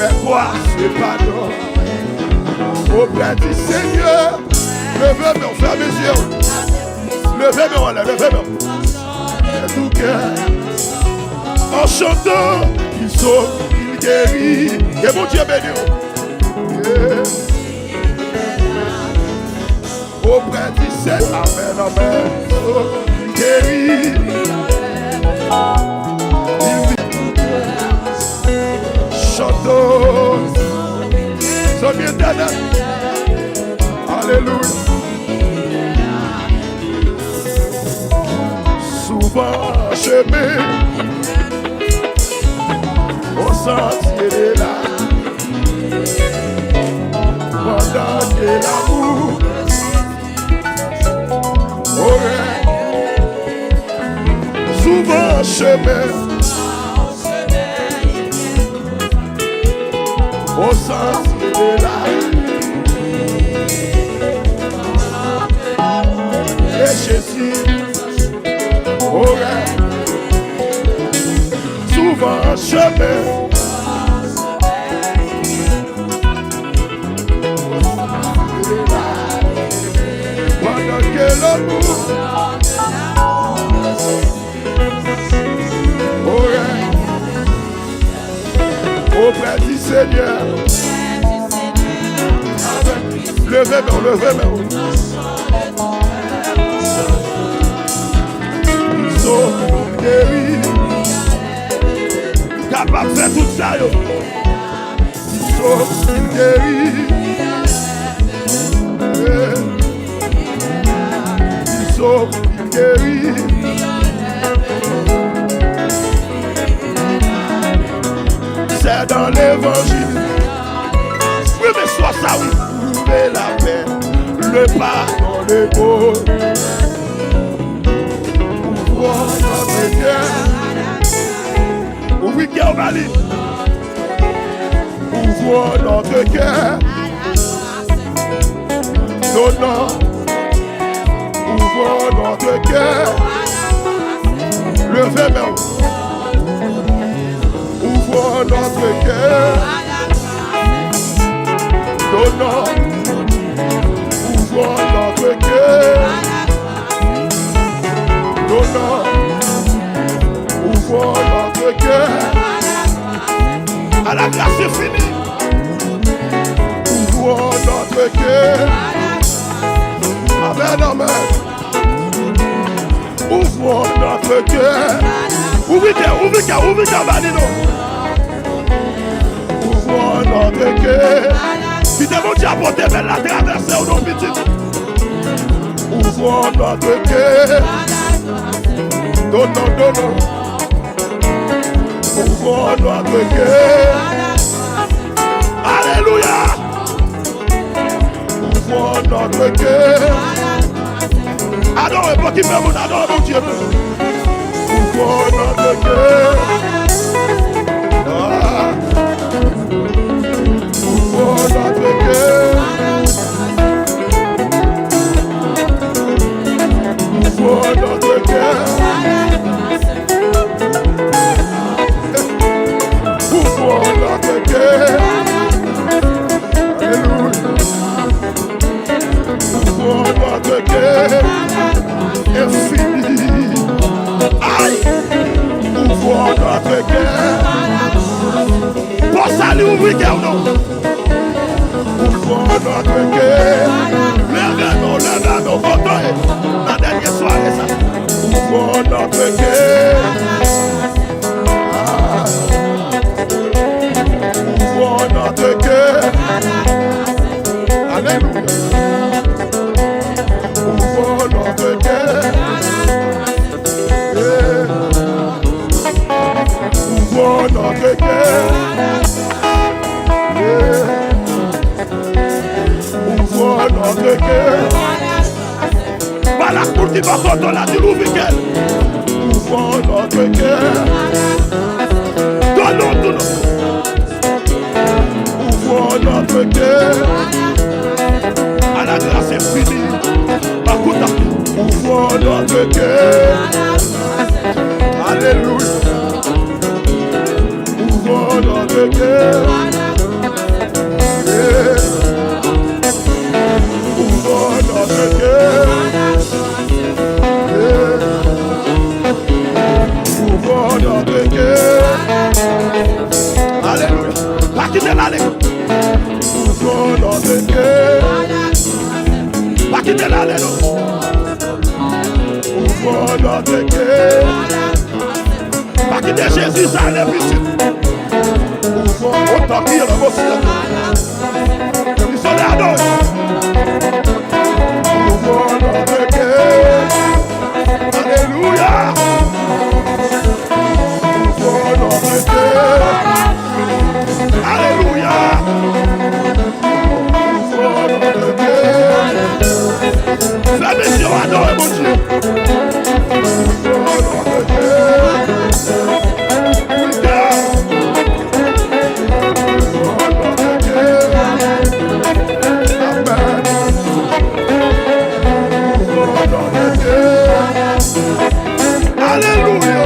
Mais quoi, c'est pas non. Auprès du Seigneur, levez-moi, fermez les yeux. Levez-moi, levez-moi. De tout cœur. En chantant, il sauve, il guérit. Et mon Dieu béni. Auprès du Seigneur, amen, amen. Il guérit. Chantons, son éternel. Alléluia. Souvent chemin au sentier de la pendant que l'amour aurait souvent chemin au sentier de la et Jésus aurait souvent chemin pendant que l'amour aurait auprès du Seigneur. Levez-moi, levez-moi. Ils sont guéris. Capable de faire tout ça. Ils sont guéris. Ils sont guéris. C'est dans l'évangile. Oui, mais soit ça, oui. Trouver la paix, le pardon, le beau. Ouvre notre cœur. Oui, cœur valide. Ouvre notre cœur. Non, non. Ouvre notre cœur. Levez-moi. Ouvre notre cœur. Non, non. Ouvre notre cœur. Non, non. Ouvre notre cœur. À la grâce c'est fini. Ouvre notre cœur. Amen, amen. Ouvre notre cœur. Ouvrez cœur, ouvrez cœur, ouvrez cœur, Valino. Ouvre notre cœur. Si t'es bon, tu as porté vers la traversée au nom petit. Ouvre notre cœur. Non, non, non, non. Ouvre notre cœur. Alléluia. Ouvre notre cœur. Adore pas qui fait mon adore mon Dieu. Ouvre notre cœur. Ouvre notre cœur. Ouvre notre cœur. Ouvre notre cœur. Alléluia. Ouvre notre cœur. Infini. Aïe. Ouvre notre cœur. Pour salut, ouvrez cœur, non. Ouvre notre cœur. Levez-nous, levez-nous, content. La dernière soirée, ça. Ouvre notre cœur. Ouvre notre cœur. Alléluia. Ouvre notre cœur. Ouvre notre cœur. Ouvre notre cœur. Voilà pour qui va quand on a du loup-week-end. Ouvre notre cœur. Donne-nous tout. Ouvre notre cœur. À la grâce infinie. Ouvre notre cœur. Alléluia. Ouvre notre cœur. quitter l'aller. Ouvre notre cœur. Pas quitter l'aller. Ouvre notre cœur. Pas quitter Jésus, ça allait petit. Ouvre autant qu'il y a dans vos cieux. Ils sont là, non? Ouvre notre cœur. Alléluia. Ouvre notre cœur. Alléluia. Ouvre notre cœur. Fais mes yeux adorer mon Dieu. Ouvre notre cœur. Alléluia.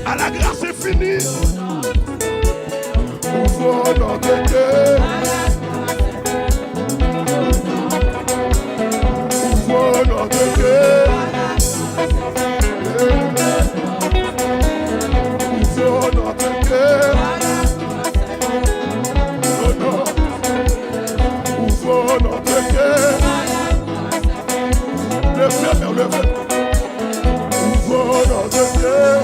À la grâce c'est fini. Ouvre notre cœur. Ouvre notre cœur. Ouvre notre cœur. Ouvre notre cœur. Le feu, le feu. Ouvre notre cœur.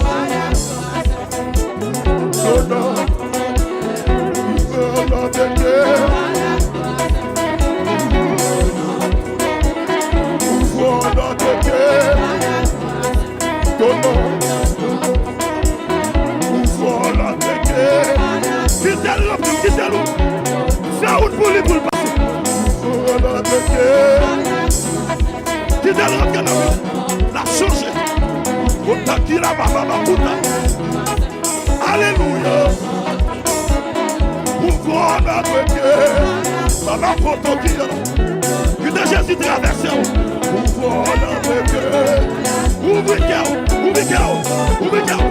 Quittez-le. Fais route pour lui pour le passer. Quittez-le, la changer. Alléluia. Ouvre notre cœur. Maman, photo qui est là. Que Jésus traverse. Ouvre notre cœur. Ouvre le cœur. Ouvre le cœur. Ouvre le cœur.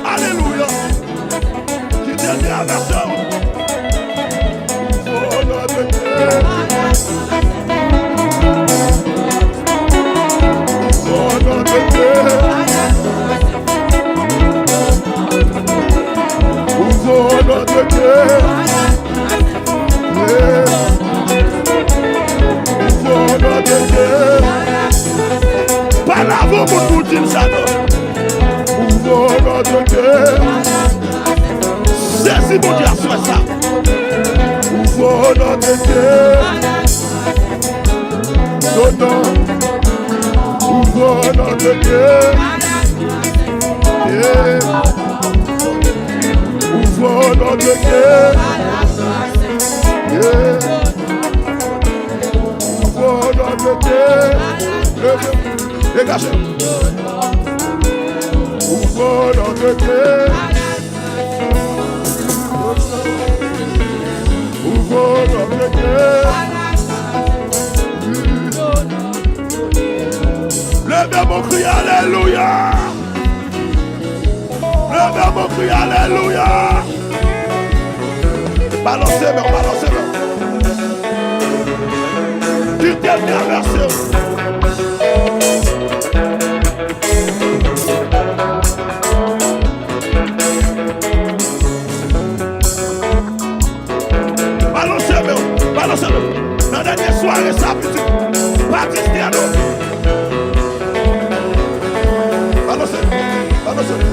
Alléluia. Qui traverse. Ouvre notre cœur. Ouvre notre cœur. Ouvre notre cœur. Ouvre notre cœur. Par la voix pour tout dire ça. notre cœur. Saisis mon Dieu, soit ça. Ouvre notre cœur. Non, ouvre notre cœur. Yeah. Ouvre notre cœur. Yeah. Ouvre notre cœur. Dégagez. Ouvre notre cœur. Ouvre notre cœur. Levez mon cri, alléluia. Levez mon cri, alléluia. Balancez-moi, balancez-moi. Tu t'es traversé. Balancez-le. Dans la dernière soirée, ça petit. Baptiste à nous. Balancez-le. Balancez-le.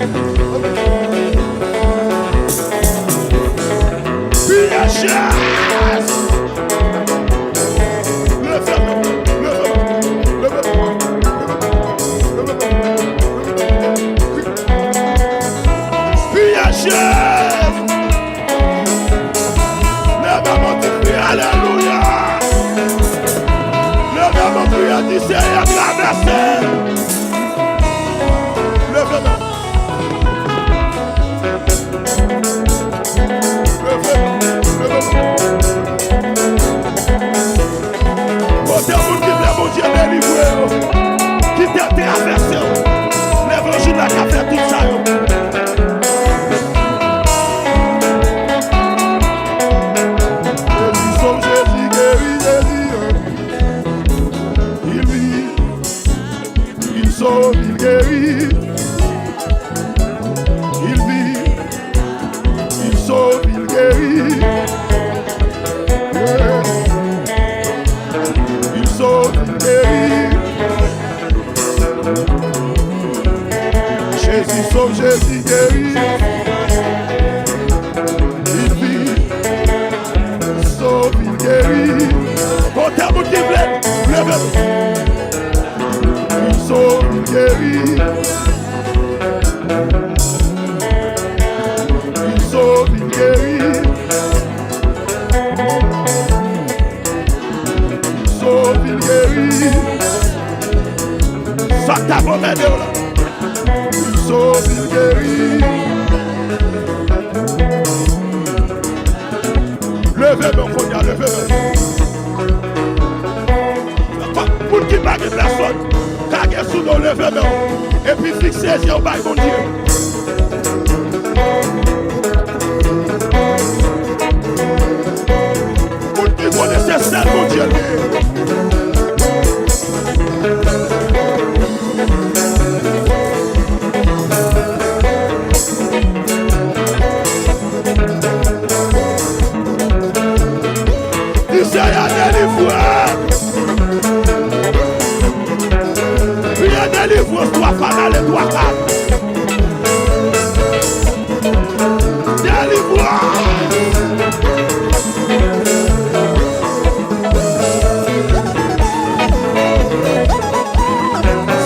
Piège. Levez-le. Piège. Alléluia. Levez mon cri à Dieu et à traverser. Levez-moi. Bon Dieu, mon Dieu, délivré. Qui t'a traversé. L'évangile n'a qu'à faire tout ça. Il guérit, il vit, il sauve, il guérit, yeah. Il sauve, il guérit. Jésus sauve, Jésus guérit, il vit, il sauve, il guérit. Bon terme qui plaît, levez-le. Il sauve, il guérit. Il sauve, il guérit. Il sauve, il guérit. Ça t'a promené là. Il sauve, il guérit. Levez-le, Konya, levez-le. Pour qui pas de personne. Kage sous nos levez-nous et puis fixez les yeux au bail, mon Dieu. Pour qui connaissez ça, mon Dieu. Dieu a délivré. Délivrance, toi, canal et toi, canal. Délivrance.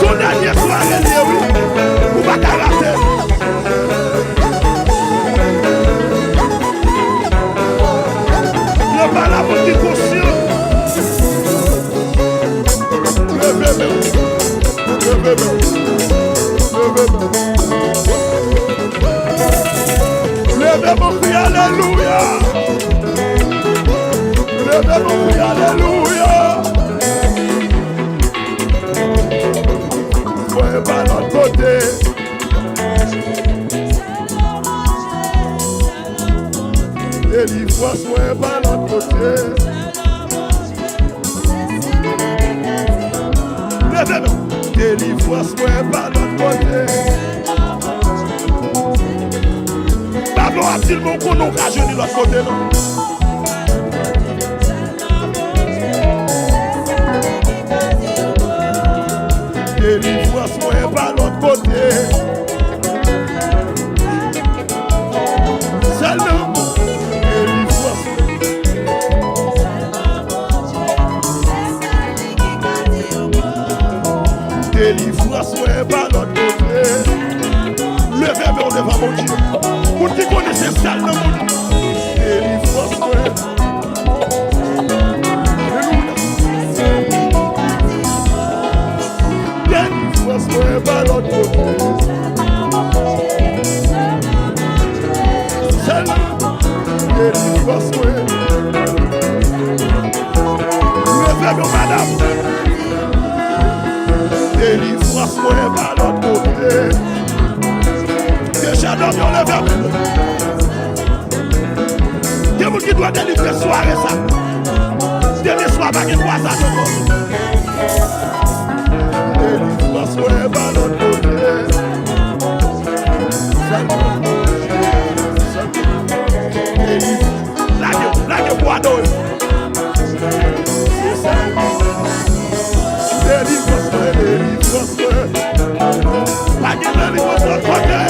Son dernier soirée, oui, vous va rater. Le malade qui conscient. Levez mon cri, alléluia. Levez mon cri, alléluia. Soyez pas de l'autre côté. Délivre-moi, soyez pas de l'autre côté. Levez-moi. Délivre-moi, soyez pas de l'autre côté. Pardon, a-t-il mon qu'on n'a qu'à jeûner de l'autre côté, non? Délivre-moi, soyez pas de l'autre côté. devant mon Dieu. Pour qui connaissent ça dans mon Dieu. Délivrance, moi. Délivrance, moi, par l'autre côté. Délivrance, moi. Levez-moi, madame. Délivrance, moi, par l'autre côté. Déjà, non, on lève. Il y a quelqu'un qui doit délivrer soirée, ça. Dernier soir, pas qu'il voit ça, délivrance, moi, par l'autre côté. Like a boideau. Délivrance, pas qu'il délivrance de côté.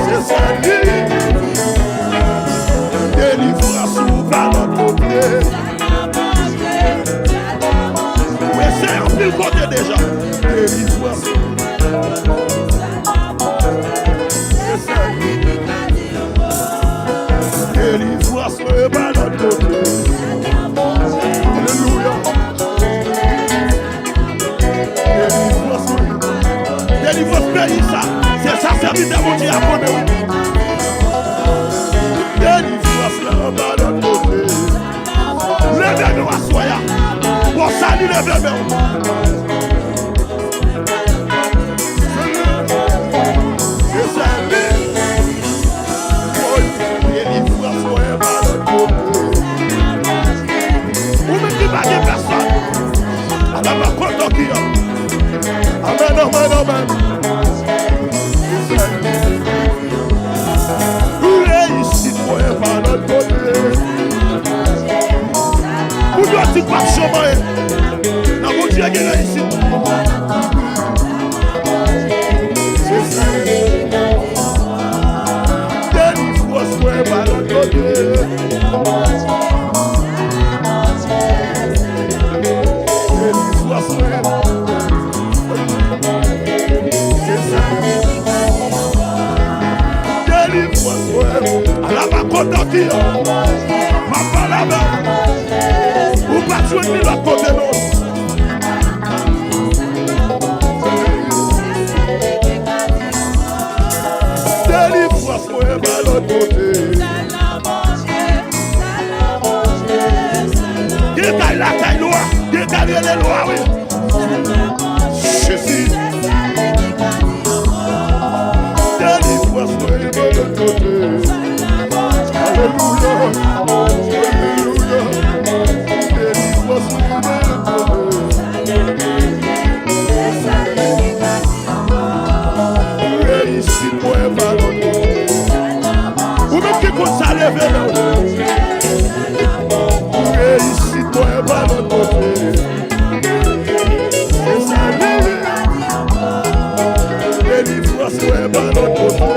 C'est ça, délivrance par l'autre côté. Mais c'est un pile côté déjà. Délivrance. Délivrance par l'autre côté. Alléluia. Délivrance pays ça. C'est ça serviteur mon Dieu à mon Dieu. Délivrance par l'autre côté. Levez-nous à soya. Pour saluer levez-nous. C'est ça. Délivrance par l'autre côté. Ou même qui va des personnes. Alors ma compte qui a. Amen, amen, amen. Réussite par l'autre côté. Où doit-il pas chômer? Dans mon Dieu qui réussit. C'est ça. Délivrance par l'autre côté. Délivrance. C'est ça. Délivrance. Alors ma content ma parole. Ou pas jouer de l'autre côté non. Délivrance par l'autre côté. Qui taille la taille loin, qui taille les lois, oui. Jésus. Délivrance par l'autre côté. Alléluia. Alléluia. Délivrance par l'autre côté. Réussite par l'autre côté. Ou même qui compte ça lever là. Réussite par l'autre côté. C'est ça. Délivrance par l'autre côté.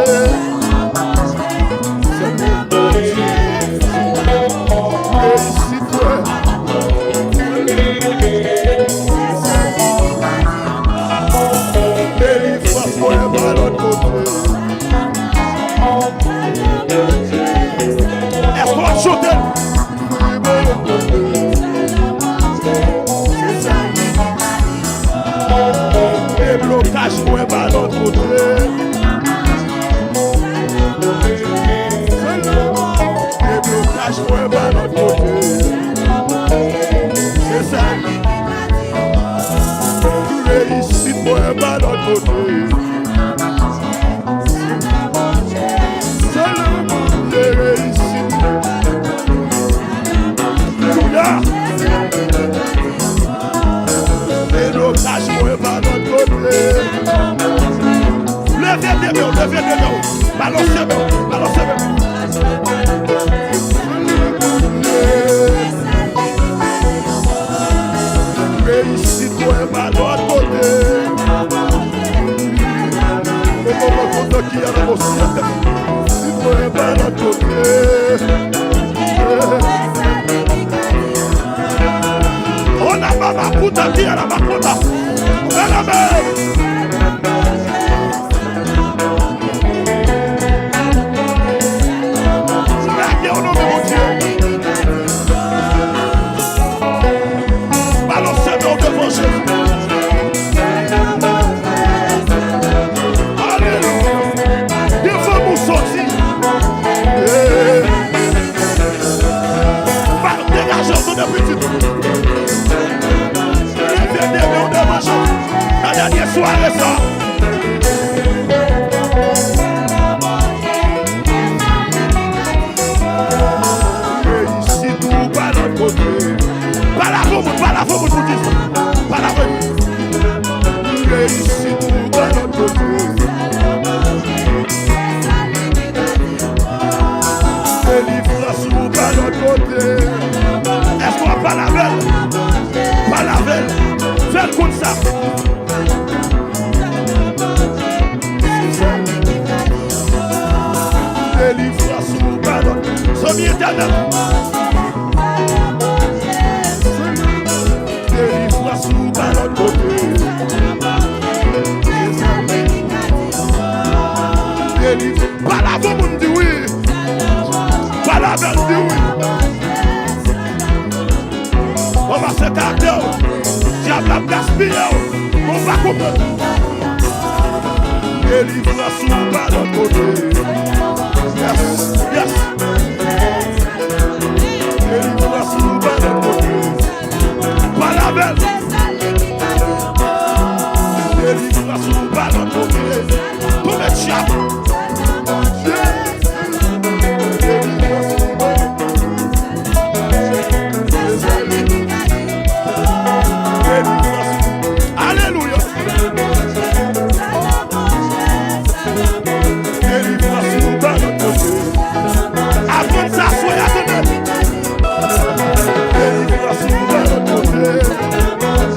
Déblocage-moi par l'autre côté. Déblocage-moi par l'autre côté. C'est ça. Réussite-moi par l'autre côté. Seulement les réussites. Alléluia. Déblocage-moi par l'autre côté. Levez des mains, balancez mains, balancez mains. Réussite-moi par l'autre côté. Qui a la possibilité. Réussite-moi par l'autre côté. On a pas makuta kia la makuta. Au nom de mon Dieu. Balancez-nous devant Jésus. Alléluia. Devant nous sortir. Dégageons de petit. La dernière soirée, ça. Pas la vous dites ça. Pas la vous. Ici tout de notre côté. Délivrance nous de notre côté. Est-ce qu'on va pas la veille? Pas la veille. Faites comme ça. Délivrance nous de notre côté. Sommet éternel. Délivrance nous de notre côté. Pas la vous me dit oui. Pas la veille dit oui. On va se garder. Diable a gaspillé. On va comprendre. Délivrance nous de notre côté. Yes, yes. Délivrance nous de notre côté. Pas la belle. Délivrance nous de notre côté. Tous les diables. Alléluia. Délivrance nous de notre côté. Avant ça, soyez attendez. Délivrance nous de notre côté.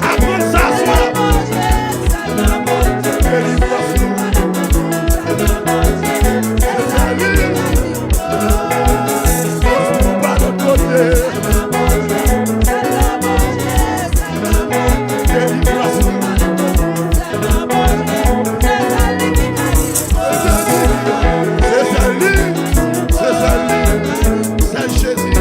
Avant ça, soyez. Délivrance nous. Jésus,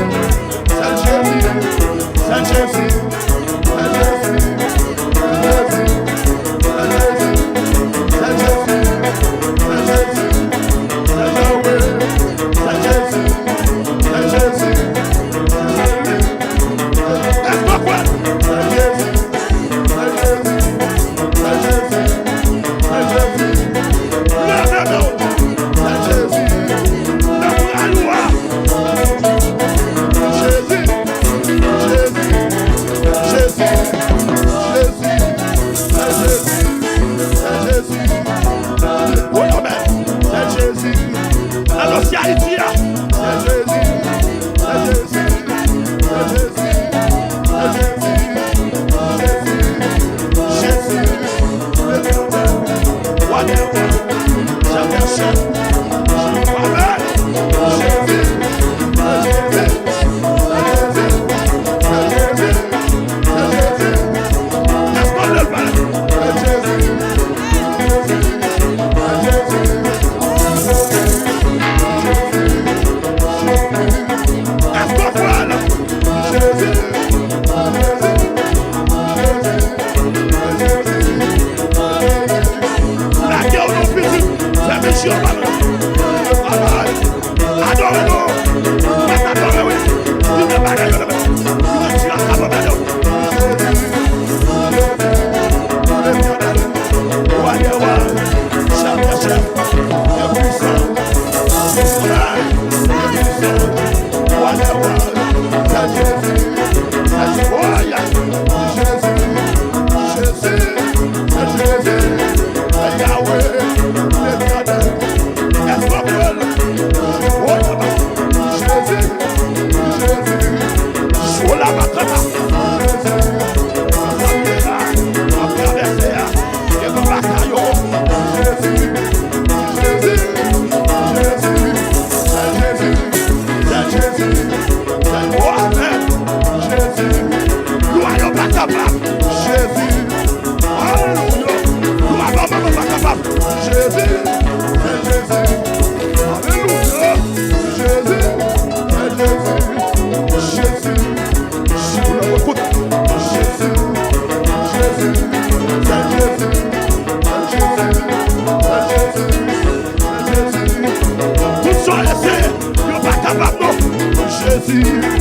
Jésus,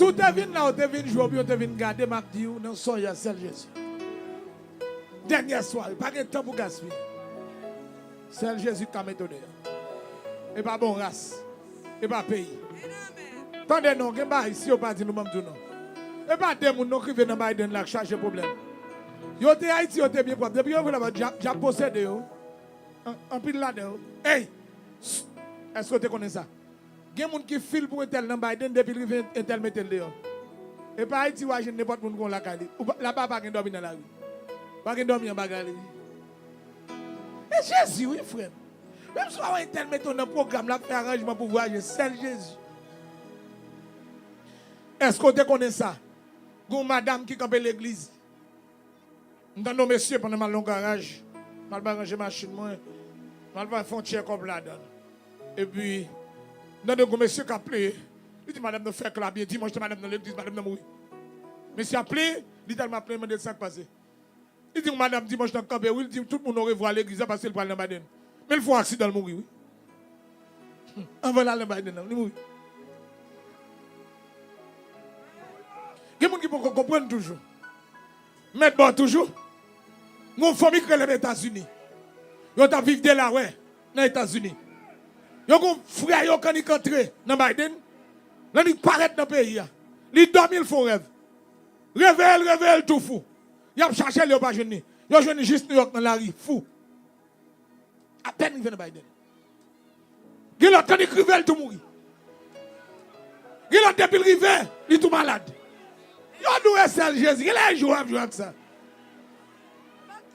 Si tu viens là, tu viens jouer, tu viens garder, m'a dit, non, son ya seul Jésus. Dernière soirée, pas de temps pour gaspiller. Seul Jésus qui a méthode. Et pas bon race. Et pas pays. Tandis non, que pas ici, on pas dit nous même tout non. Et pas des gens qui viennent dans Biden là chercher problème. Yo te Haïti, yo te bien propre. Depuis yo là, j'ai possédé yo. En pile là-dedans. Hey! Est-ce que tu connais ça? Il y a des gens qui filent pour un tel dans Biden depuis qu'il vient un tel mettre le dehors. Et pas Haïti, ou agent n'importe qui la cali. Là-bas, pas de dormir dans la rue. Pas de dormir en bagarre. Et Jésus, oui, frère. Même si on a un tel mettre dans le programme, là, fait arrangement pour voyager, c'est Jésus. Est-ce que tu connais ça? Il y a une madame qui campe l'église. Dans nos messieurs, pendant ma long garage, je vais ranger ma machine, je vais faire un check comme là-dedans. Et puis, dans de monsieur qui a appelé, il dit madame, nous fait clavier, dimanche, madame dans l'église, madame n'a mourir. Monsieur a appelé, il m'a appelé, il m'a dit ça passé. Il dit madame, dimanche dans le camp, il dit tout le monde aurait vu à l'église parce qu'il parle de Biden. Mais il faut un accident de mourir, oui. Avant là, le Biden, il mourir. Il y a des gens qui peuvent comprendre toujours. Mais bon, toujours. Mon famille qui est aux États-Unis. Ils ont vécu de là, ouais, dans les États-Unis. Ils ont frère qui ont entré dans Biden. Ils paraissent dans le pays. Ils dorment, ils font rêve. Réveille, tout fou. Ils ont cherché, ils n'ont pas jeûné. Ils ont jeûné juste New York dans la rue, fou. À peine ils viennent de Biden. Ils ont entendu crier, tout mourir. Ils ont depuis le rivière, ils sont tout malades. Ils ont dit, c'est Jésus. Il a joué avec ça.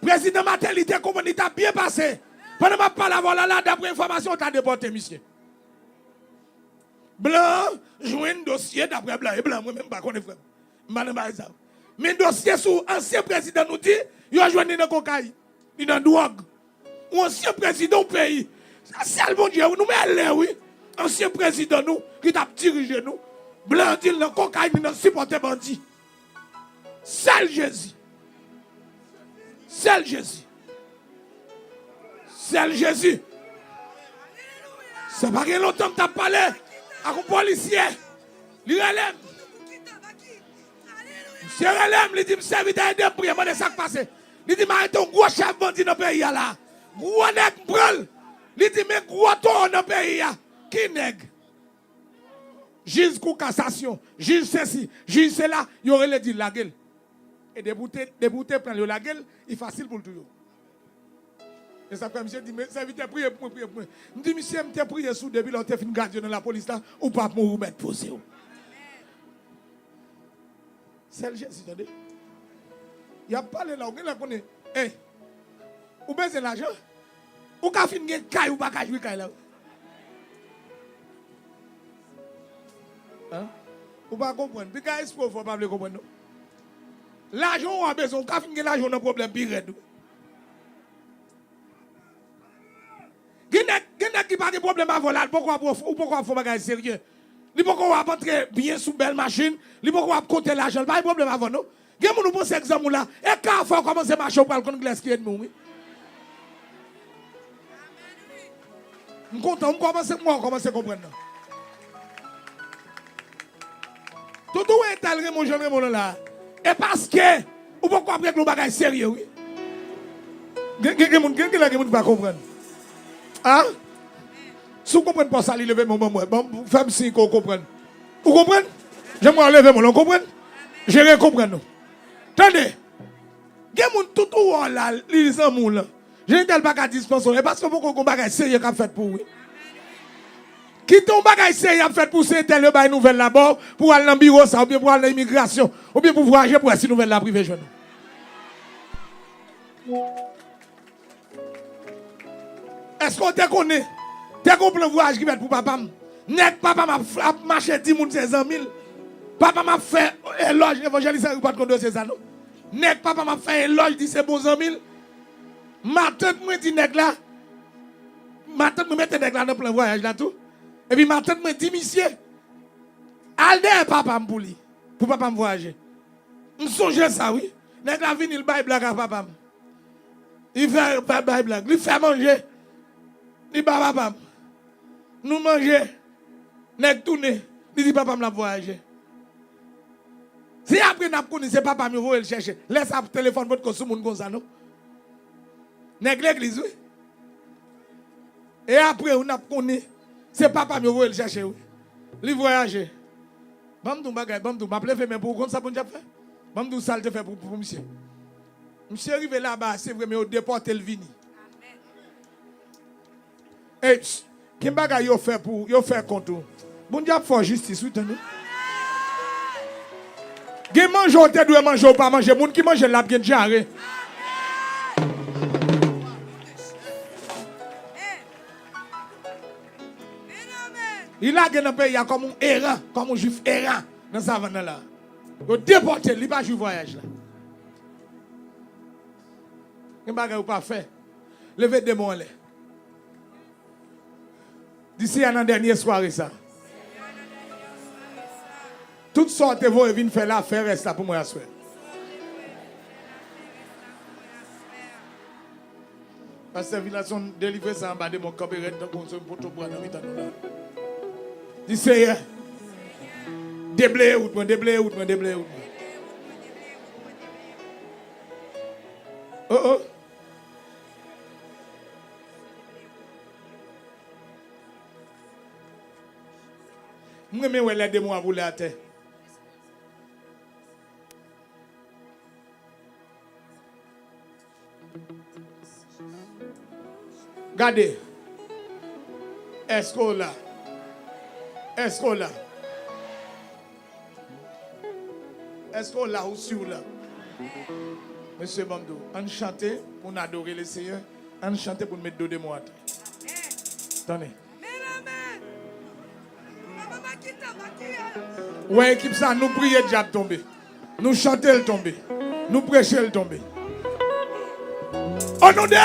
Président Matel, il a bien passé. Pendant que je parle là, d'après information, tu as déporté, monsieur. Blanc, joué un dossier d'après Blanc. Et Blanc, moi-même, pas connaître. Mais un dossier sur ancien président nous dit, il a joué dans le cocaïne, dans la drogue. Ou ancien président du pays. C'est le bon Dieu, nous mettons oui. Ancien président, nous, qui t'a dirigé nous. Blanc dit, le cocaïne, nous supporter bandit. Seul Jésus. Seul Jésus. Seul Jésus. C'est pas que longtemps que tu as parlé à un policier. Il relève. Monsieur relève, il dit, je suis vite à aider pour y ça qui passe. Il dit, mais un gros chef bandit dans le pays là. Gros nègre brûle. Il dit, mais gros ton dans le pays. Qui nègre? Juge coup cassation. Juge ceci. Juge cela. Il aurait le dit la gueule. Et débouter prendre la gueule, il est facile pour le tout. Et ça fait, monsieur dit, mais ça vite prier pour moi. Je dis, monsieur, je prié sous depuis là, tu as fait une garde dans la police là, ou pas pour vous mettre posé. C'est le Jésus, attendez. Il a parlé là, on connaît. Eh, ou bien c'est l'argent. Ou qu'a fait une caille ou pas qu'à jouer caille là. Hein? Ou pas comprendre. Puis quand il faut pas comprendre. L'argent, on a besoin. Qu'a fait l'argent, on a un problème pire. Qui n'a pas de problème à voler, pourquoi faut pas sérieux? Il faut qu'on va rentrer bien sous belle machine, il faut qu'on va compter l'argent, pas de problème avant nous. Il y a nous pour cet exemple là, et quand faut commencer à marcher pour le glace qui est de nous. Je suis content, je commence à comprendre. Tout est tel mon jeune Raymond là. Et parce que, ou pourquoi après que nous bagage sérieux, oui? Quelqu'un qui ne va pas comprendre. Ah? Si vous ne comprenez pas ça, levez mon moment. Bon, femme si vous comprenez. Vous comprenez? J'aimerais lever mon nom, vous comprenez? Je ne comprends pas. Attendez. Il y a tout le là, les gens là. Je ne tel pas dispenser. Parce que vous comprenez bagage sérieux qu'a fait pour vous. Qui ton bagage sérieux a fait pour ces telle nouvelle là-bas, pour aller dans le bureau, ça, ou bien pour aller dans l'immigration, ou bien pour voyager pour ces nouvelles là privée jeune. Est-ce qu'on te connaît? Tu compris le voyage qui va être pour papa? Net papa m'a marché 10 000, 16 000. Papa m'a fait éloge, évangéliste, ou pas de compte, c'est ça, non? Net papa m'a fait éloge, dit c'est bon 100 000. Ma tante me dit net là. Ma tante me mette net là dans plein voyage là tout. Et puis ma tante me dit, monsieur, allez papa m'pouli, pour papa me voyager. Je songe ça, oui. Net là vini, il baille blague à papa. Il fait baille blague, il fait manger. Il dit papa, nous manger, nèg tourner, il dit papa me la voyager. Si après n'a pas c'est papa me voyer le chercher. Laisse un téléphone votre sur moun comme ça non. Nèg l'église oui. Et après on n'a pas c'est papa me voyer le chercher oui. Li voyager. Bamdou bagay bamdou m'appelle fait mais pour comme ça bon job fait. Bamdou ça te fait pour monsieur. Monsieur arrivé là-bas c'est vrai mais au déporter le vini. Amen. Et qui bagay yo fait pour yo faire compte. Bon job for justice oui tenez. Qui mange ou te doit manger ou pas manger, moun qui mange la bien jaré. Il a gagné un pays comme un errant, comme un juif errant dans sa savane là. Il déporté, il pas jouer voyage là. Il bagay ou pas fait. Levez des mots là. D'ici à la dernière soirée ça. Toutes sortes de vous viennent faire l'affaire, reste là pour moi à soir. Parce que la civilisation délivre ça en bas de mon cabaret dans le pour tout boire dans le temps. Dis c'est déblé ou déblé ou déblé ou. Oh oh. Moi me ouais les mois pour la terre. Regardez. Est-ce qu'on là? Est-ce qu'on là? Est-ce qu'on là ou sur là? Monsieur Bamdou, on chante pour adorer le Seigneur. On chante pour mettre dos de moi. Attendez. Ouais, équipe ça, nous prions déjà tomber. Nous chantons le tomber. Nous prêchons le tomber. Au nom de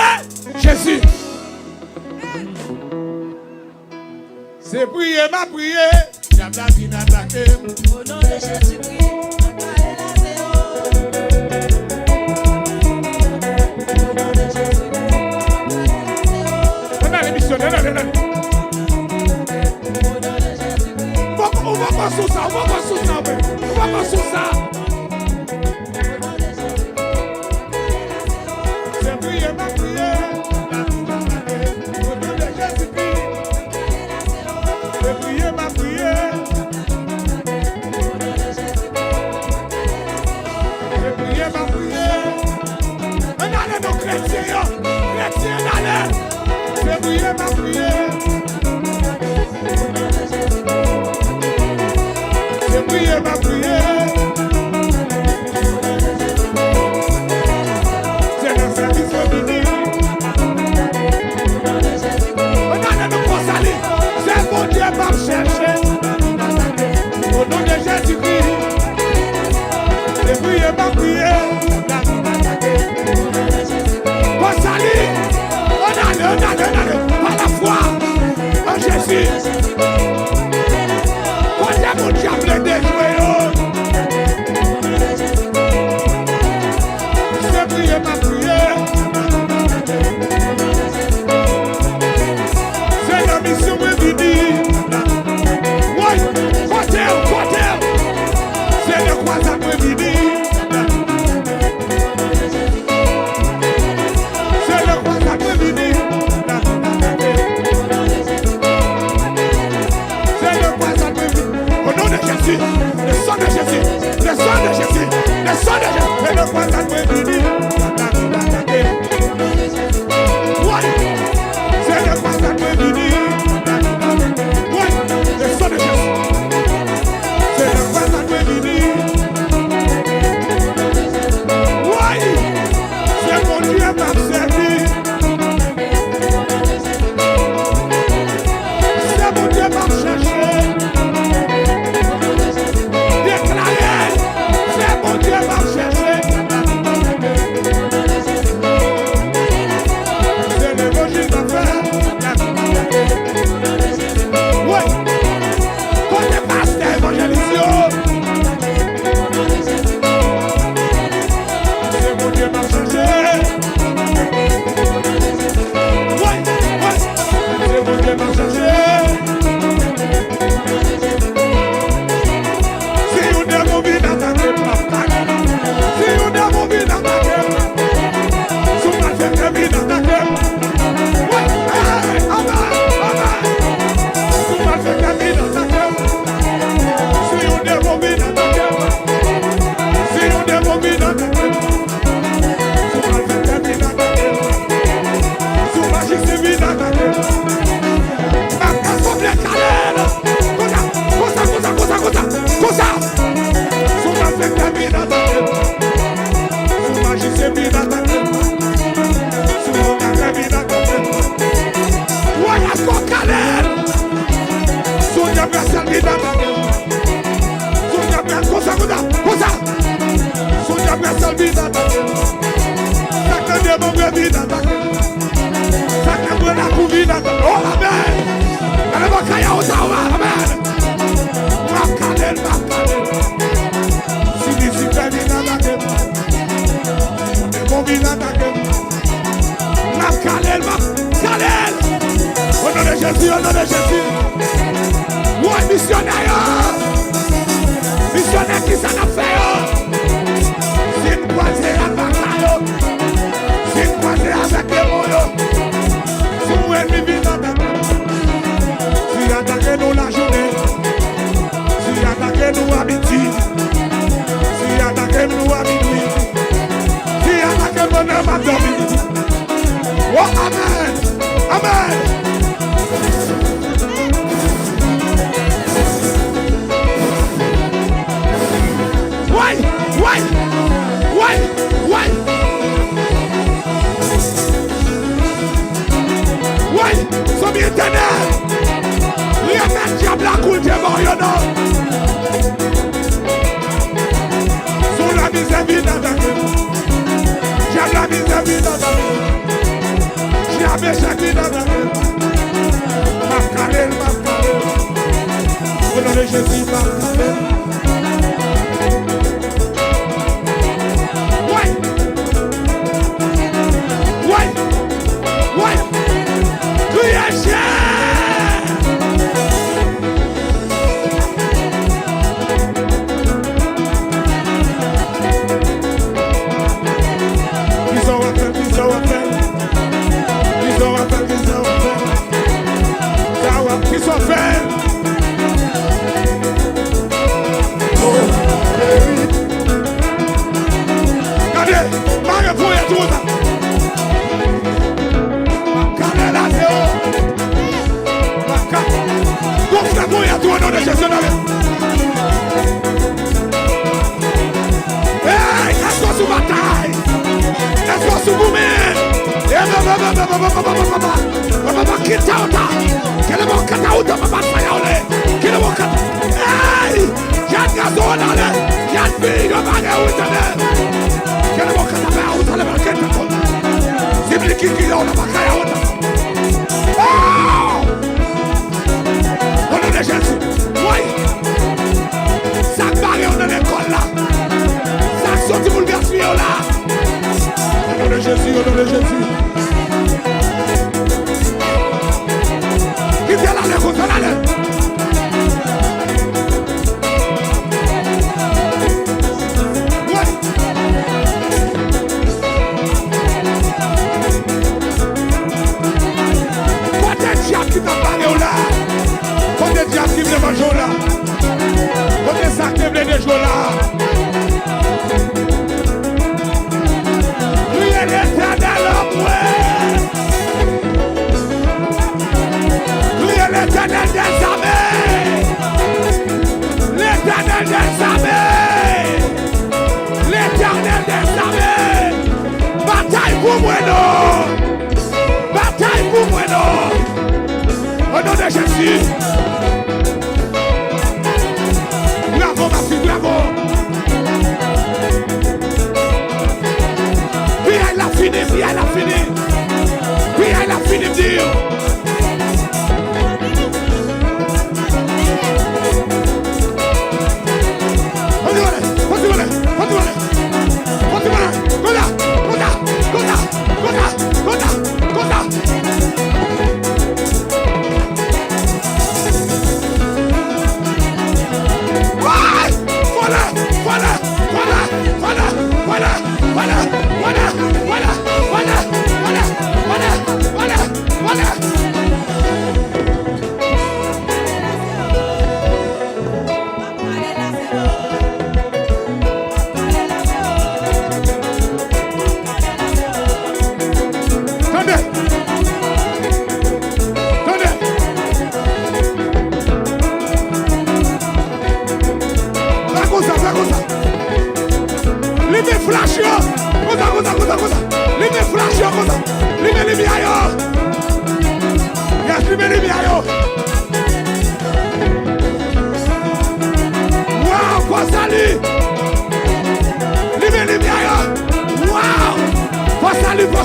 Jésus. C'est prier, ma prière. J'aime la vie d'attaquer. Au nom de Jésus-Christ. On a l'émission, on va pas sous ça, on va pas sous ça, on va pas sous ça. C'est prier, ma prière. Au nom de Jésus-Christ. C'est prier, ma prière. C'est prier, ma prière. On a nos chrétiens, chrétiens d'année. C'est prier, ma prière. C'est prier, ma prière. C'est le service féminin. On a nos consalés. C'est bon Dieu va me chercher. Au nom de Jésus-Christ. C'est prier, ma prière. Consalés. On a par la foi en Jésus. Mon diable déjoué. C'est prier ma prière. C'est la mission réunie. Oui, côté. C'est le croisade réunie. C'est le croisade réunie. C'est le croisade réunie. Au nom de Jésus, le sang de Jésus, le sang de Jésus, le sang de Jésus, et le croisade réunie. Oui, c'est le croisade réunie. Oui, le sang de Jésus, c'est le croisade réunie. Oui, c'est mon Dieu m'a servi. C'est mon Dieu m'a cherché. C'est mon Dieu m'a cherché. vide attaqué. Ça qui est la coupe vide attaqué. Oh, amen. Elle va cailler au tawa. Amen. Makalel. Si d'ici fait vide attaqué. On est bon vide attaqué. Makalel. Au nom de Jésus, au nom de Jésus. Ouais, missionnaire. Missionnaire qui s'en a fait. C'est une croisée à Bakayo. C'est une croisée avec les moyens. Si vous êtes vivant dans ta vie. Si attaquez-nous la journée. Si attaquez-nous à midi. Si attaquez-nous à minuit. Si attaquez-nous à dormir. Oh, amen. Amen. Ouais, somme éternel. Rien de diable à coule de mort, y'en a. Sous la misère vide dans ta vie. Diable la misère vide dans ta vie. J'avais chaque vie dans ta vie. Macarel. Au nom de Jésus, Macarel.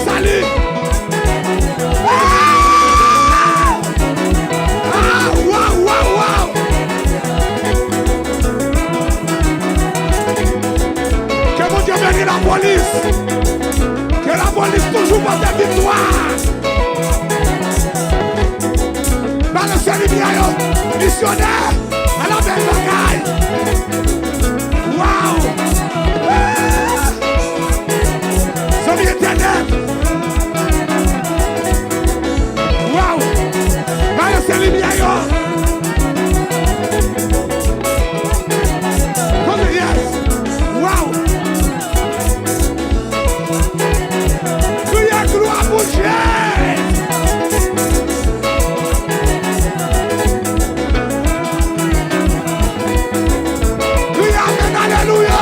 salut. Wow. Que mon Dieu bénisse la police. Que la police toujours porte des victoires. Dans le séminaire, missionnaire, à la belle bagaille. Wow. Somme éternel. Wow. Dans le séminaire. Wow! Criez gloire pour Jésus! Criez amen, alléluia!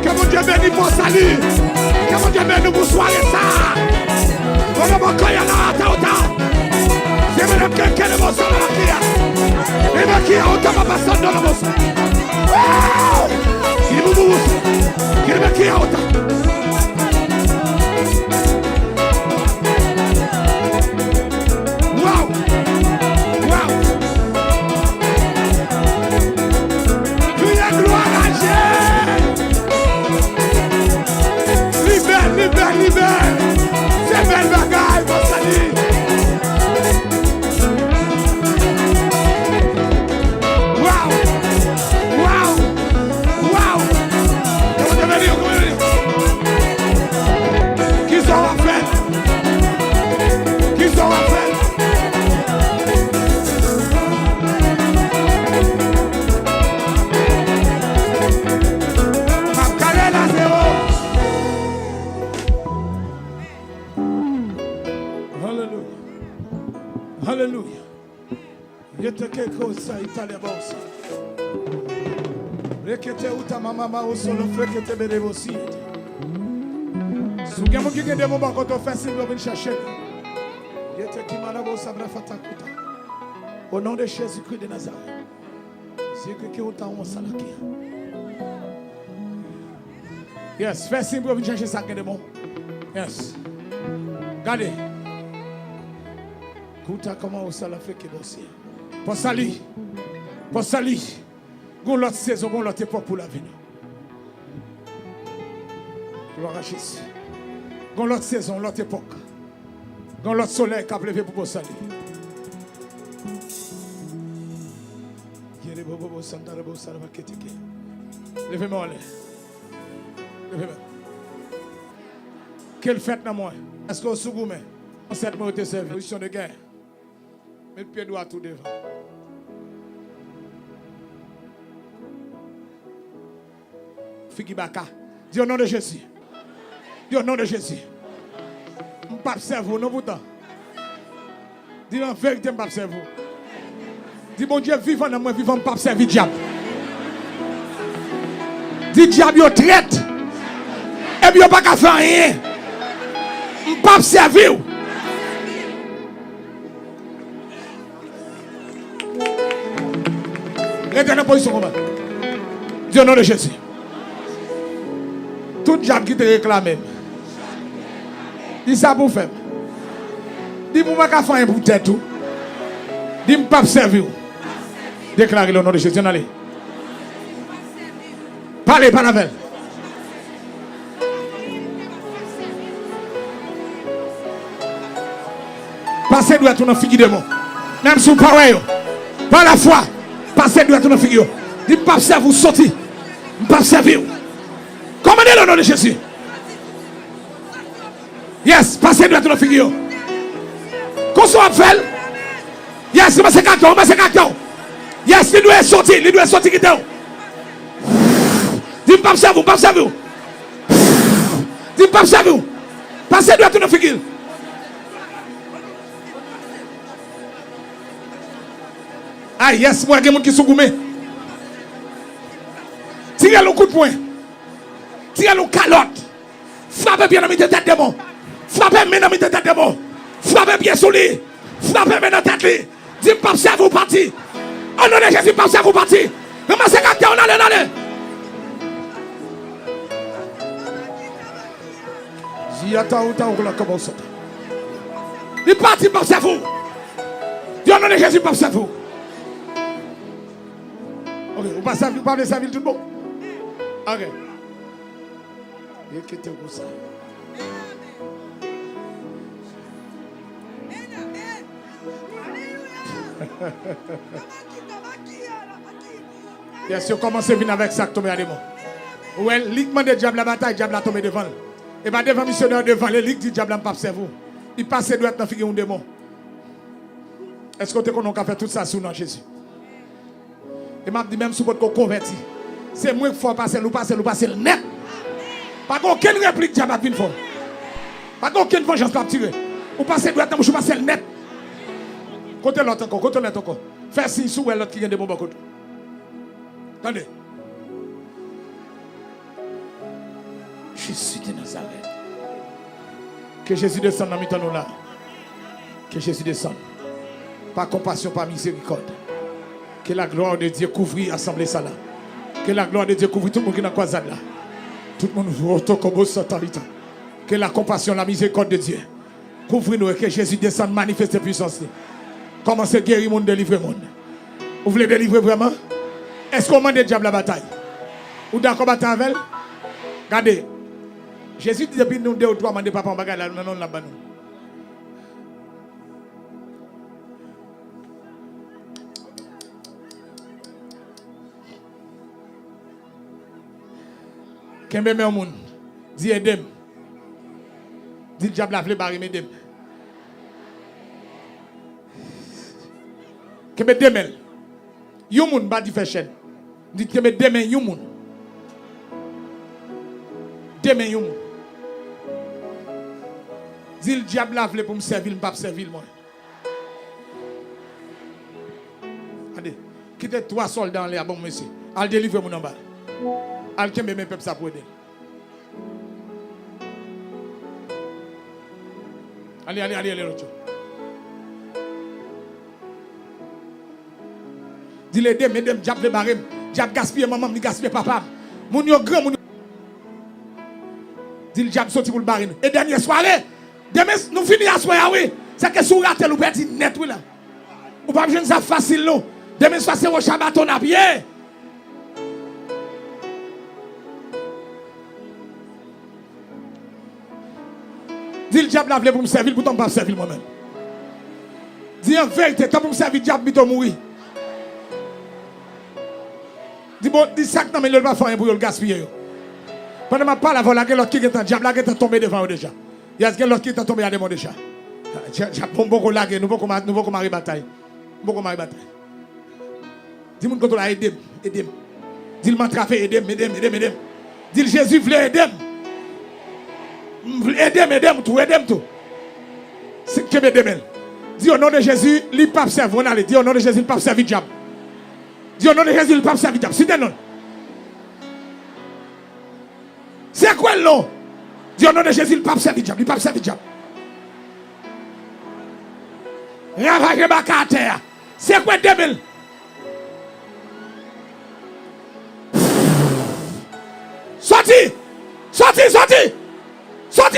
Que mon Dieu bénisse pour salut. Que mon Dieu bénisse pour soirée ça. On ne va pas y aller à ta. C'est même quelqu'un de mon sang dans la prière. Et bien qui a autant de personnes dans le monde. Il est boubou. Il est qui a autant. Libère, c'est belle bagaille, mon salut. Wow. Comment tu veux dire? Qui sont en fait? Alléluia. Il y a quelque chose ça, il fallait bon aussi. Rekete uta mama au solo frekete bere aussi. Souga mo kike demo ba ko to facile de venir chercher. Il y a qui malabo sabra fatakuta. Au nom de Jésus-Christ de Nazareth. C'est que uta on salaki. Yes, fais signe pour venir chercher ça que demo. Yes. Regardez. Comment on s'en fait que bosser. Pour salir. Gon l'autre saison, gon l'autre époque pour l'avenir. Gloire à Jésus. Gon l'autre saison, l'autre époque. Gon l'autre soleil qui a levé pour salir. Levez-moi en l'air. Levez-moi. Quelle fête dans moi? Est-ce que vous sougoumez? En cette mois de service, position de guerre. Mets le pied droit tout devant. Figibaka. Dis au nom de Jésus. Dis au nom de Jésus. Je ne peux pas servir, non pourtant. Dis en vérité, je ne peux pas servir. Dis mon Dieu vivant dans moi, vivant, je ne peux pas servir diable. Dis diable, il traite. Et puis il n'y a pas qu'à faire rien. Je ne peux pas servir. Restez dans la position comme ça. Dis au nom de Jésus. Tout diable qui te réclame. Dis ça pour faire. Dis-moi qu'à faire un bout de tête. Dis-moi pas servir. Déclarez le nom de Jésus. Allez. Parlez, pas la veille. Passez doit être une figure de moi. Même si vous parlez. Par la foi. Passez doit être une figure. Dis-moi pas servir. Sorti. Pas servir. Commandez le nom de Jésus. Yes, passez doit être une figure. Qu'on soit fait. Yes, c'est carton, c'est carton. Yes, il doit sortir, qui est. Dis-moi pas servir, pas servir. Dis-moi pas servir. Passez doit être une figure. Ah yes, moi, il y a des gens qui sont gourmets. Tirez le coup de poing. Tirez le calotte. Frappez bien dans la tête de démon. Frappez bien dans la tête de démon. Frappez bien sur lui. Frappez bien dans la tête. Dis pas ça vous parti. Oh non, Jésus, pas ça vous parti. Ramassez capteur, on allez. Si attends, on la commence. Il parti pas ça vous. Dis oh non, Jésus, pas ça vous. Ok, vous parlez de sa ville tout le monde. Ok. Écoutez vous ça. Bien sûr, commencez à venir avec ça, tomber à des mots. Ouais, l'igment de diable la bataille, diable a tombé devant. Et bien devant missionnaire devant, le lig dit diable n'a pas observé. Il passe droit dans la figure d'un démon. Est-ce que vous avez fait tout ça sous nom Jésus? Et m'a dit même si vous êtes converti, c'est moi qu'il faut passer le net. Pas aucune réplique diable a pu faire. Pas aucune vengeance pour tirer. Vous passez droit, vous passez le net. Côté l'autre encore. Fais signe sous l'autre qui vient de mon côté. Attendez. Jésus de Nazareth. Que Jésus descende dans nous là. Que Jésus descende. Par compassion, par miséricorde. Que la gloire de Dieu couvre l'assemblée ça là. Que la gloire de Dieu couvre tout le monde qui est dans la croisade là. Tout le monde voit comme satellite. Que la compassion, la miséricorde de Dieu couvre-nous et que Jésus descende, manifeste sa puissance. Commencez à guérir le monde, délivrer le monde. Vous voulez délivrer vraiment? Est-ce qu'on demande le diable la bataille? Ou d'accord bataille avec? Regardez. Jésus dit depuis nous 2 ou 3 mandés papa en bagaille là, non là-bas nous. Kembe me au monde. Dis aidez-moi. Dis le diable la vle barrer m'aidez-moi. Kembe demel. Yon moun ba di fait chaîne. Dit kembe demain yon moun. Demain yon moun. Dis le diable la vle pour me servir, me pas servir moi. Allez, quittez 3 soldats en l'air bon monsieur. Al délivrer mon en bas. Al kembe mes peuple ça pour aider. Allez l'autre. Dis les deux, mesdames, diable le barème, diable gaspille maman, ni gaspille papa. Mon yo grand, mon. Dis le diable sorti pour le barème. Et dernière soirée, demain nous finissons la soirée, oui. C'est que si vous ratez, vous perdez net, oui là. Vous pas besoin de ça facile, non. Demain soir, c'est au chabaton à pied. Dis le diable la vle pour me servir, pour ne pas me servir moi-même. Dis en vérité, quand vous me servir, diable, il mourir. Dis bon, dis ça que non, mais il ne va pas faire pour le gaspiller. Pendant que je parle avant, l'autre qui est en diable, qui est tombé devant déjà. Il y a l'autre qui est tombé à devant déjà. J'ai beaucoup lagué, nous ne pouvons pas marier bataille. Nous ne pouvons pas marier bataille. Dis-moi quand on a aidé, aidé. Dis le mantrafé, aidé. Dis le Jésus voulait aider. Aidez-moi tout. C'est que me dis au nom de Jésus, il ne peut pas servir. On allait dire au nom de Jésus, il ne peut pas servir diable. Dis au nom de Jésus, il ne peut pas servir diable. C'est un nom. C'est quoi le nom? Dis au nom de Jésus, il ne peut pas servir diable. Il ne peut pas servir diable. Ravage baka à terre. C'est quoi 2000? Sorti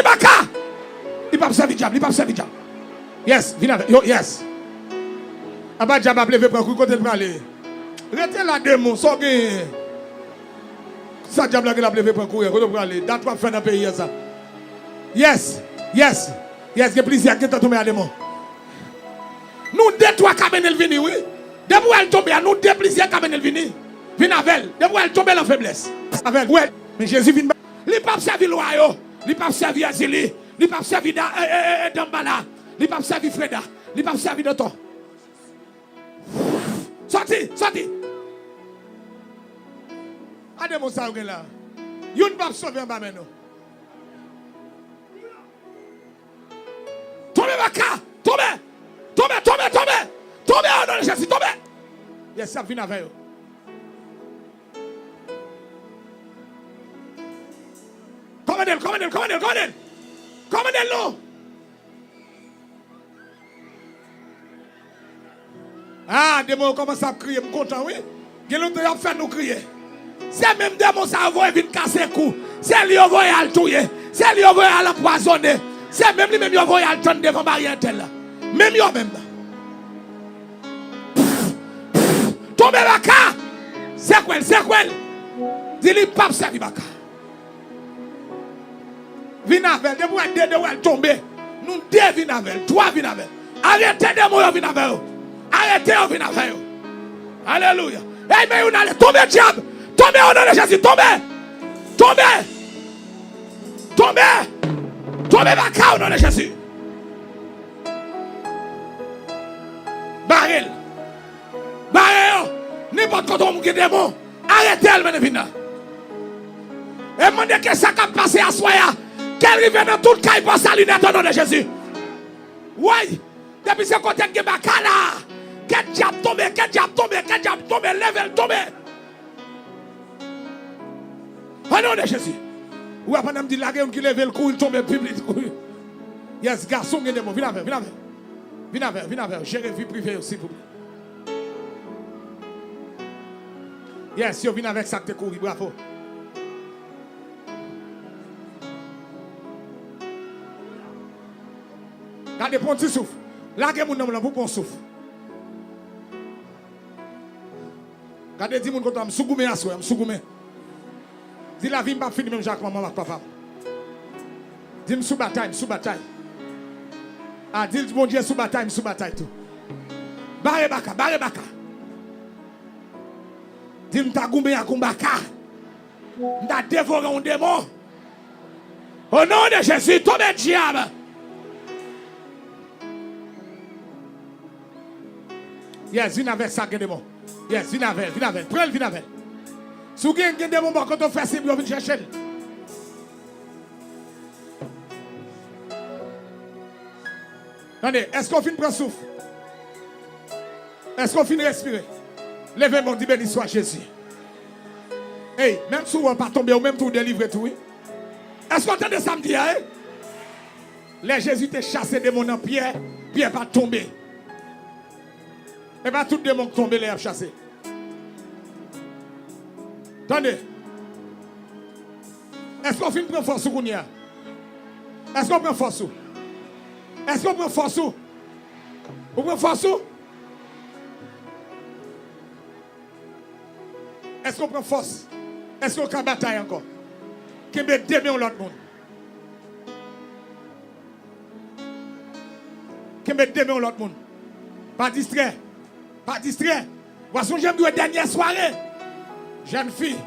baka. Il ne peut pas servir diable. Yes, viens avec. Yes. Aba diable a levé pour côté de aller. Restez là démon, ça gagne. Ça diable a levé pour courir, côté pour aller. Date pas faire dans pays ça. Yes, il y a plaisir qui est tombé à démon. Nous deux trois cabinets venir oui. Depuis elle tombe, nous deux plaisir cabinets venir. Vin avec. Depuis elle tombe en faiblesse. Avec ouais, mais Jésus vient. Il pas servir loyaux. Il pas servir Azili, il pas servir Dambala, il pas servir Freda, il pas servir de toi. Sorti. Allez mon ça là. Yon pas sauver en bas maintenant. Tombez baka, tombez au nom de Jésus, tombez. Yes, ça vient avec eux. Commandez-le. Ah, des mots commencent à crier, je suis content, oui. Il y a longtemps qui fait nous crier. C'est même des mots qui viennent casser le cou. C'est lui qui va à le tuer. C'est lui qui va à l'empoisonner. C'est même lui qui va à le tendre devant barrière tel. Même lui même. Tombez la car. C'est quoi? Dis-lui, pape, c'est Baka. Viens avec, de tomber. Nous deux viens avec, trois viens avec. Arrêtez de mourir, viens avec. Arrêtez, viens avec. Alléluia. Hey, mais on allait tomber, diable. Tombez au nom de Jésus, tombez. Tombez, Baka, au nom de Jésus. Barrel. N'importe quoi on qui démon. Arrêtez-le, maintenant. Et demandez que ça a passé à soi. Qu'elle rive dans tout le cas, il passe à lunette au nom de Jésus. Oui. Depuis ce côté de Bakala. Quel diable tombe, lève-le, tombe. Au nom de Jésus. Ou après, on me dit, la gueule qui lève le cou, il tombe public. Yes, garçon, viens avec. Gérez vie privée aussi, pour vous. Yes, yo, viens avec ça que tu couru, bravo. Regardez, prends un petit souffle. Là, mon nom, là, vous prenez un souffle. Regardez, dis mon côté, je suis sougoumé à soi, je suis sougoumé. Dis la vie, je ne vais pas finir même Jacques, maman, papa. Dis je suis bataille. Ah, dis mon Dieu, je suis bataille tout. Barre baka. Dis je suis goumé à Kumbaka. Je suis dévoré un démon. Au nom de Jésus, tombez diable. Yes, viens avec ça, démon. Yes, viens avec. Prends le, viens avec. Si vous avez un démon, quand on fait ça, vous venez chercher. Attendez, est-ce qu'on finit de prendre souffle? Est-ce qu'on finit de respirer? Levez-moi, dit béni soit Jésus. Hey, même si vous ne pas tomber, ou même si vous délivrez tout, oui? Est-ce qu'on entend de samedi, hein? Les Jésus t'a chassé des démons en pierre, pierre pas tomber. Et pas tout démon qui tombe, les a chassé. Attendez. Est-ce qu'on finit de prendre force sur Kounia? Est-ce qu'on prend force? Est-ce qu'on prend force? Vous prenez force? Est-ce qu'on prend force? Est-ce qu'on peut bataille encore? Qui met deux mains l'autre monde? Qui met deux mains l'autre monde? Pas distrait. Voici, j'aime la dernière soirée. Jeune fille,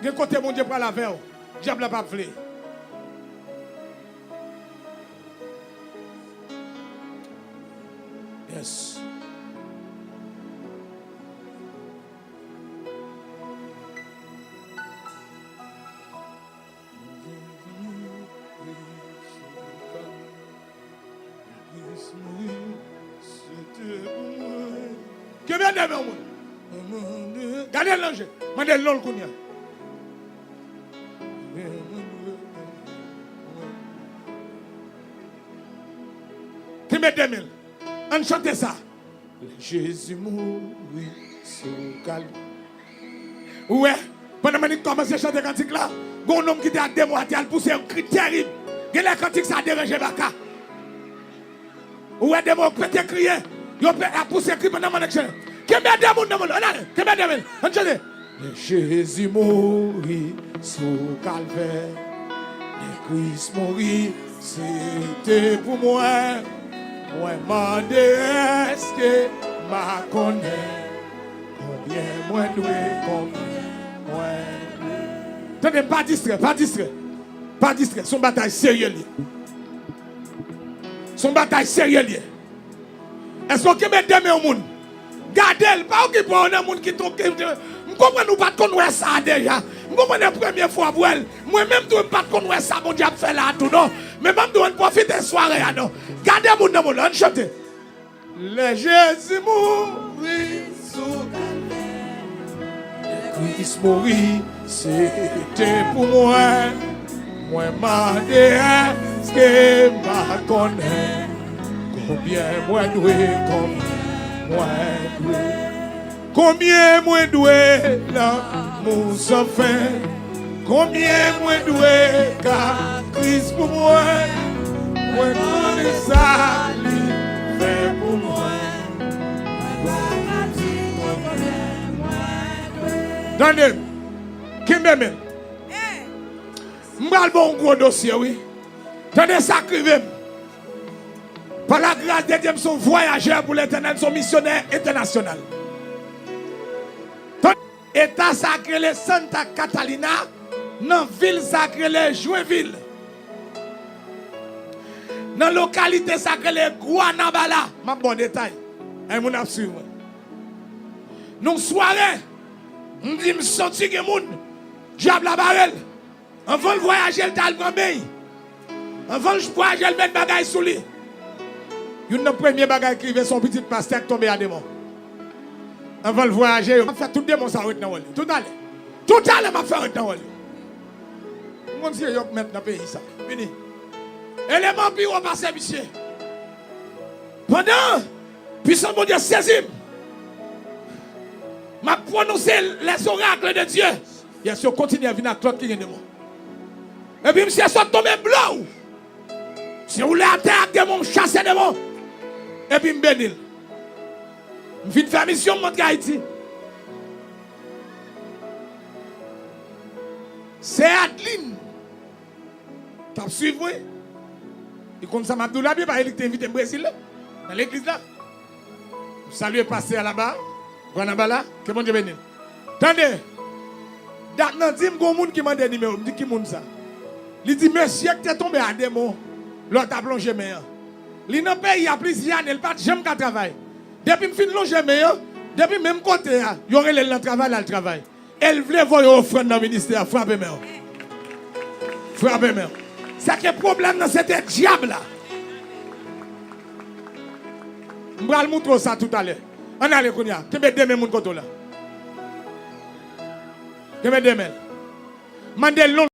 de côté mon Dieu pour la veille. J'aime la pas vle. Yes. Que bien de mon. Gardez l'ange. Mandez l'ol kounya. Que met 2000. On chante ça. Jésus mourit sur calme. Ouais. Pendant que je commence à chanter cantique là, il y a un homme qui était à deux mois, il a poussé un cri terrible. Il y a un cantique ça a dérangé Baka. Ouais, des mots qui étaient criés. Il a poussé un cri pendant que je chante. Jésus mourit sous calvaire. Le Christ mourit, c'était pour moi. Moi, m'en est-ce que ma connaît. Combien moi doué, combien moi. Tenez, pas distrait. Son bataille sérieux. Est-ce qu'on peut mettre des mains au monde? Gardez-le, pas qu'il y a un monde qui tombe. Je comprends nous pas connaître ça déjà. Je comprends la première fois pour elle. Moi-même, je ne pas connaître ça, mon diable fait là tout, non. Mais même, je dois profiter de soirée, non. Gardez mon nom, on chante. Le Jésus mourit sous calvaire. Le Christ mourit, c'était pour moi. Moi, demandé est-ce que m'a connaît. Combien moi doué, combien moi doué, l'amour sans fin. Combien moi doué, car Christ pour moi. Moi connais ça, lui fait pour moi. Attendez, qui m'aime? M'bral bon gros dossier, oui. Attendez, ça crive. Par la grâce de Dieu, son voyageur pour l'éternel, son missionnaire international. État sacré de Santa Catalina, dans la ville sacrée de Joinville. Dans la localité sacrée de Guanabala. Ma bon détail. Et mon absurde. Nous soirée, on dit me sorti que moun diable la barrel. Avant de voyager le tal grand pays. Avant de voyager le mettre bagaille sous lui. Une des premiers bagailles qui veut son petit pasteur tomber à démon. Avant de voyager, on fait tout démon ça dans le tout à l'heure. Tout à l'heure m'a fait dans le. Mon Dieu, yo mettre dans pays ça. Fini. Élément puis on passe monsieur. Pendant puissant mon Dieu saisit. M'a prononcé les oracles de Dieu. Bien sûr, continue à venir à Claude qui est de moi. Et puis, monsieur, soit tombé blanc. Si vous voulez à terre, démon, chasser démon. Et puis, je bénis. Je viens faire mission, je montre Haïti. C'est Adeline. Tu as suivi, oui? Et comme ça, Abdoulaye, il t'a invité au Brésil, dans l'église là. Salut est passé à là-bas. Guanabala, que mon Dieu bénisse. Attendez. Maintenant, dis-moi, il y a un monde qui m'a donné numéro. Je dis qui est ça? Il dit, monsieur, tu es tombé à démon. L'autre a plongé meilleur. Il n'a pas eu plusieurs années, il n'a pas jamais qu'à travailler. Depuis que je finis plongé meilleur, depuis même côté, il y aurait le travail, le travail. Elle voulait voir une offrande dans le ministère, frappez meilleur. Frappez meilleur. C'est que le problème dans cet diable là. Je vais vous montrer ça tout à l'heure. On a les cognacs. Tu mets 2 mains mon côté là. Tu mets 2 mains. Mandel